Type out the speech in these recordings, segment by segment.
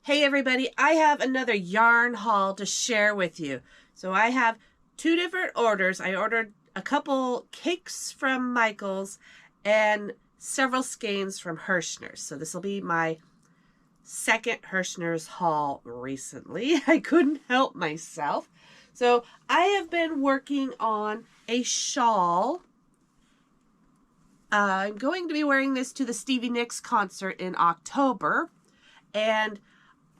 Hey everybody, I have another yarn haul to share with you. So I have two different orders. I ordered a couple cakes from Michael's and several skeins from Herrschner. So this will be my second Herrschner's haul recently. I couldn't help myself. So I have been working on a shawl. I'm going to be wearing this to the Stevie Nicks concert in October. And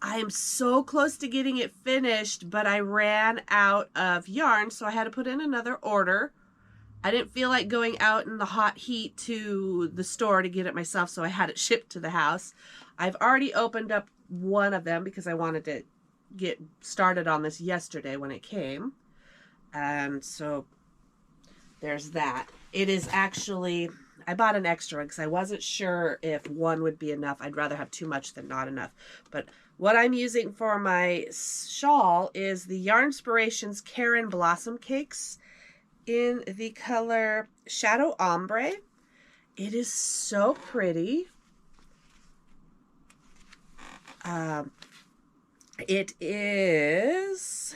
I'm so close to getting it finished, but I ran out of yarn, so I had to put in another order. I didn't feel like going out in the hot heat to the store to get it myself, so I had it shipped to the house. I've already opened up one of them because I wanted to get started on this yesterday when it came. And so there's that. It is actually, I bought an extra one because I wasn't sure if one would be enough. I'd rather have too much than not enough. But what I'm using for my shawl is the Yarnspirations Karen Blossom Cakes in the color Shadow Ombre. It is so pretty. It is...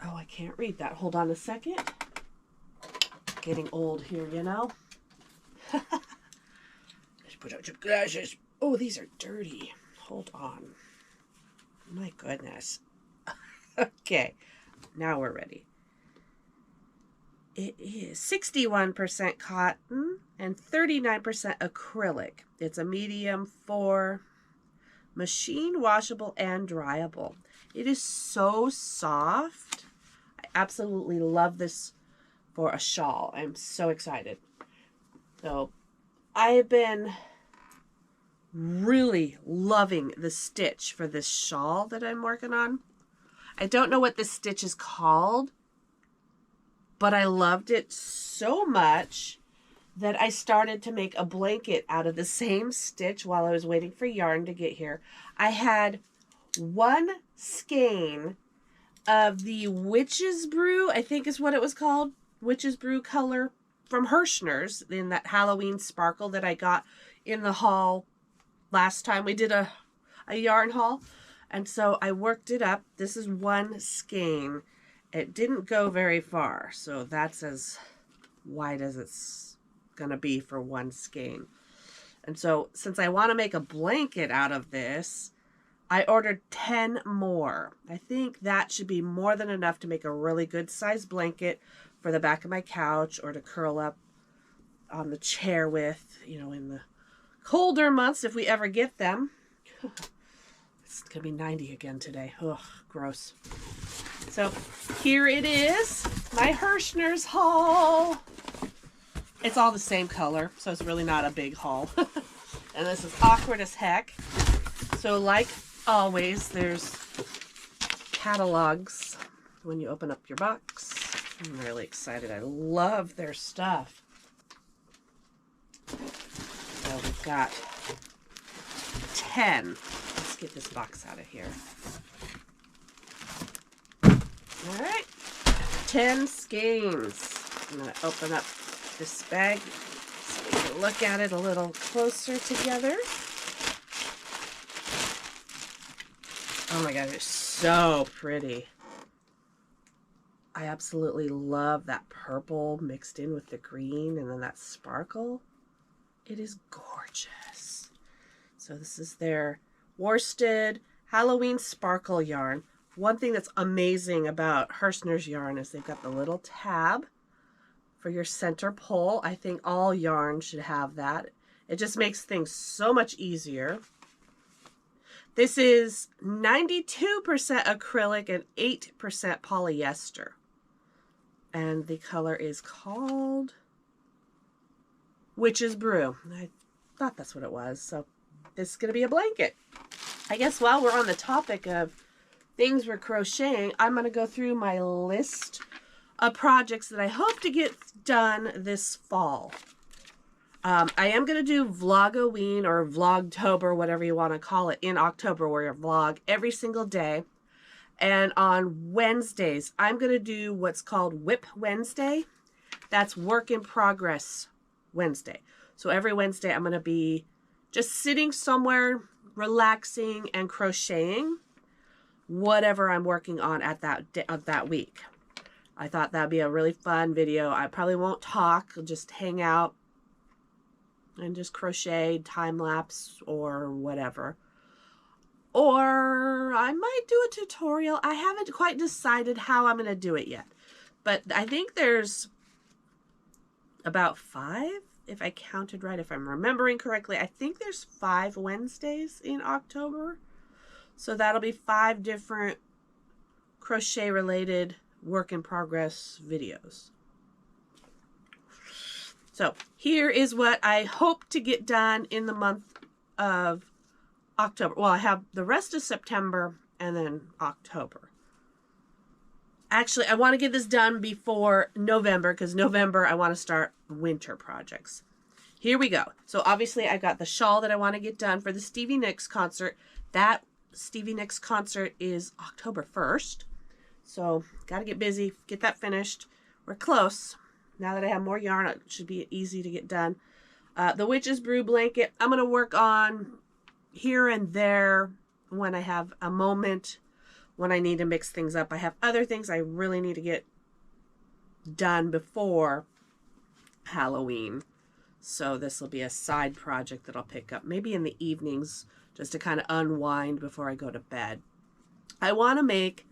Oh, I can't read that. Hold on a second. Getting old here, you know. Let's put out some glasses. Oh, these are dirty. Hold on. My goodness. Okay, now we're ready. It is 61% cotton and 39% acrylic. It's a medium for machine washable and dryable. It is so soft. I absolutely love this for a shawl. I'm so excited. So I have been really loving the stitch for this shawl that I'm working on. I don't know what this stitch is called, but I loved it so much that I started to make a blanket out of the same stitch while I was waiting for yarn to get here. I had one skein of the Witch's Brew, I think is what it was called, Witch's Brew color from Herrschner's in that Halloween sparkle that I got in the haul last time we did a yarn haul. And so I worked it up. This is one skein. It didn't go very far, so that's as wide as it's gonna be for one skein. And so since I want to make a blanket out of this, I ordered 10 more. I think that should be more than enough to make a really good size blanket for the back of my couch or to curl up on the chair with, you know, in the colder months if we ever get them. It's gonna be 90 again today. Ugh, gross. So here it is, my Herrschner's haul. It's all the same color, so it's really not a big haul. And this is awkward as heck. So like always, there's catalogs when you open up your box. I'm really excited. I love their stuff. So we've got 10. Let's get this box out of here. All right, 10 skeins. I'm going to open up this bag so we can look at it a little closer together. Oh my God, it's so pretty. I absolutely love that purple mixed in with the green and then that sparkle. It is gorgeous. So this is their worsted Halloween sparkle yarn. One thing that's amazing about Herrschner's yarn is they've got the little tab for your center pole. I think all yarn should have that. It just makes things so much easier. This is 92% acrylic and 8% polyester. And the color is called Witch's Brew. I thought that's what it was. So this is going to be a blanket. I guess while we're on the topic of things we're crocheting, I'm going to go through my list of projects that I hope to get done this fall. I am going to do Vlogoween or Vlogtober, whatever you want to call it, in October, where you vlog every single day. And on Wednesdays, I'm going to do what's called Whip Wednesday. That's Work in Progress Wednesday. So every Wednesday, I'm going to be just sitting somewhere, relaxing and crocheting whatever I'm working on at that week. I thought that'd be a really fun video. I probably won't talk, I'll just hang out and just crochet, time lapse, or whatever. Or I might do a tutorial. I haven't quite decided how I'm going to do it yet. But I think there's about 5, if I counted right, if I'm remembering correctly. I think there's 5 Wednesdays in October. So that'll be 5 different crochet related work in progress videos. So here is what I hope to get done in the month of October. Well, I have the rest of September and then October. Actually, I want to get this done before November, because November I want to start winter projects. Here we go. So obviously I got the shawl that I want to get done for the Stevie Nicks concert. That Stevie Nicks concert is October 1st. So got to get busy, get that finished. We're close. Now that I have more yarn, it should be easy to get done. The Witch's Brew blanket, I'm going to work on here and there when I have a moment, when I need to mix things up. I have other things I really need to get done before Halloween. So this will be a side project that I'll pick up maybe in the evenings just to kind of unwind before I go to bed. I want to make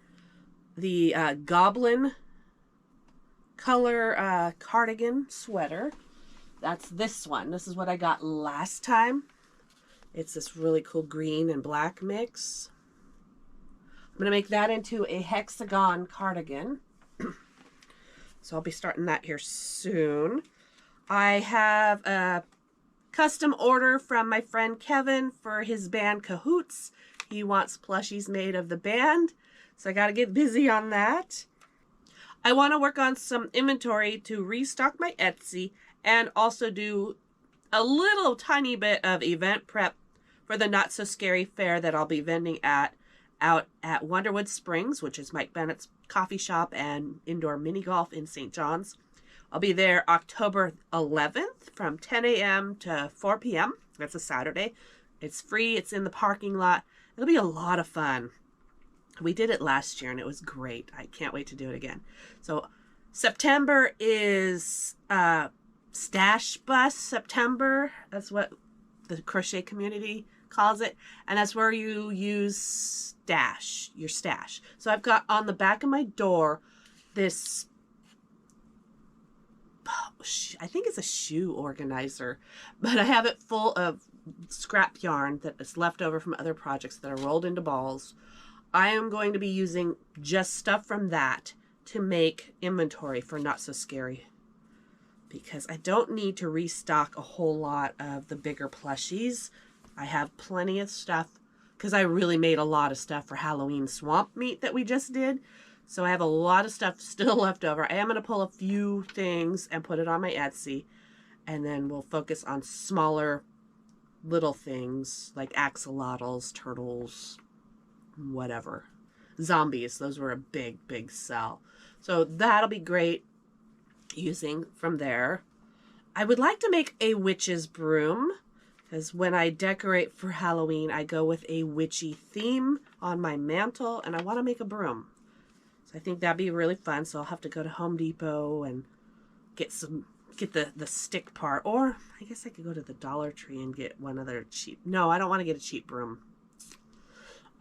the goblin color cardigan sweater. That's this one. This is what I got last time. It's this really cool green and black mix. I'm going to make that into a hexagon cardigan. So I'll be starting that here soon. I have a custom order from my friend Kevin for his band Cahoots. He wants plushies made of the band. So I got to get busy on that. I want to work on some inventory to restock my Etsy and also do a little tiny bit of event prep for the Not So Scary fair that I'll be vending out at Wonderwood Springs, which is Mike Bennett's coffee shop and indoor mini golf in St. John's. I'll be there October 11th from 10 a.m. to 4 p.m. That's a Saturday. It's free. It's in the parking lot. It'll be a lot of fun. We did it last year and it was great. I can't wait to do it again. So September is Stash Bus September. That's the crochet community calls it. And that's where you use your stash. So I've got on the back of my door this, I think it's a shoe organizer, but I have it full of scrap yarn that is left over from other projects that are rolled into balls. I am going to be using just stuff from that to make inventory for Not So Scary, because I don't need to restock a whole lot of the bigger plushies. I have plenty of stuff because I really made a lot of stuff for Halloween swamp meet that we just did. So I have a lot of stuff still left over. I am going to pull a few things and put it on my Etsy, and then we'll focus on smaller little things like axolotls, turtles, whatever. Zombies, those were a big sell. So that'll be great using from there. I would like to make a witch's broom, because when I decorate for Halloween, I go with a witchy theme on my mantle, and I want to make a broom. So I think that'd be really fun. So I'll have to go to Home Depot and get the stick part, or I guess I could go to the Dollar Tree and get one of their cheap. No, I don't want to get a cheap broom.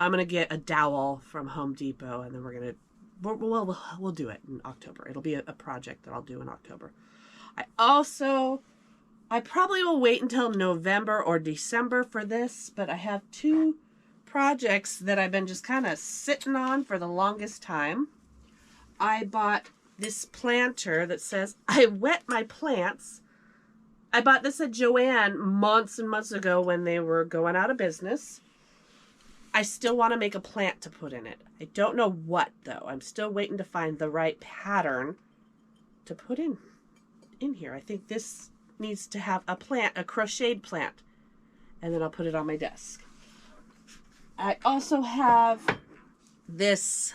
I'm gonna get a dowel from Home Depot, and then we'll do it in October. It'll be a project that I'll do in October. I probably will wait until November or December for this, but I have 2 projects that I've been just kind of sitting on for the longest time. I bought this planter that says, I wet my plants. I bought this at Joann months and months ago when they were going out of business. I still want to make a plant to put in it. I don't know what, though. I'm still waiting to find the right pattern to put in here. I think this needs to have a crocheted plant, and then I'll put it on my desk. I also have this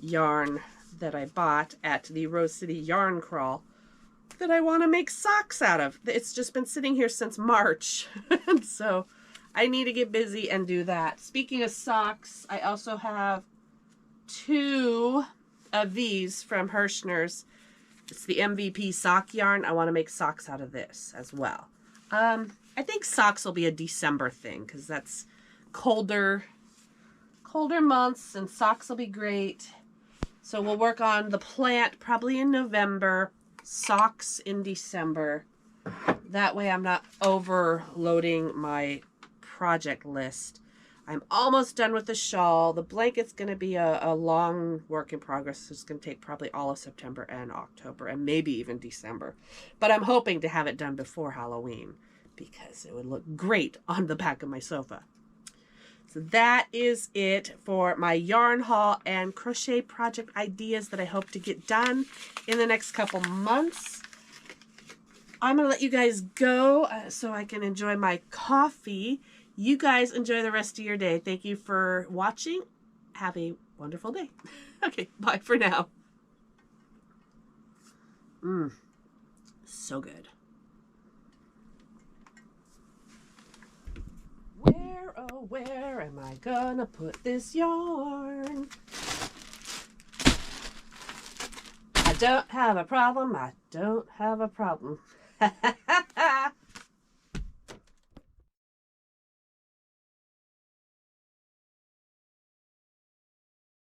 yarn that I bought at the Rose City Yarn Crawl. that I want to make socks out of. It's just been sitting here since March. And so I need to get busy and do that. Speaking of socks, I also have 2 of these from Herrschner's. It's the MVP sock yarn. I want to make socks out of this as well. I think socks will be a December thing because that's colder months, and socks will be great. So we'll work on the plant probably in November, socks in December. That way I'm not overloading my project list. I'm almost done with the shawl. The blanket's going to be a long work in progress. It's going to take probably all of September and October and maybe even December. But I'm hoping to have it done before Halloween because it would look great on the back of my sofa. So that is it for my yarn haul and crochet project ideas that I hope to get done in the next couple months. I'm going to let you guys go so I can enjoy my coffee. You guys enjoy the rest of your day. Thank you for watching. Have a wonderful day. Okay, bye for now. So good. Where, oh, where am I gonna put this yarn? I don't have a problem. I don't have a problem.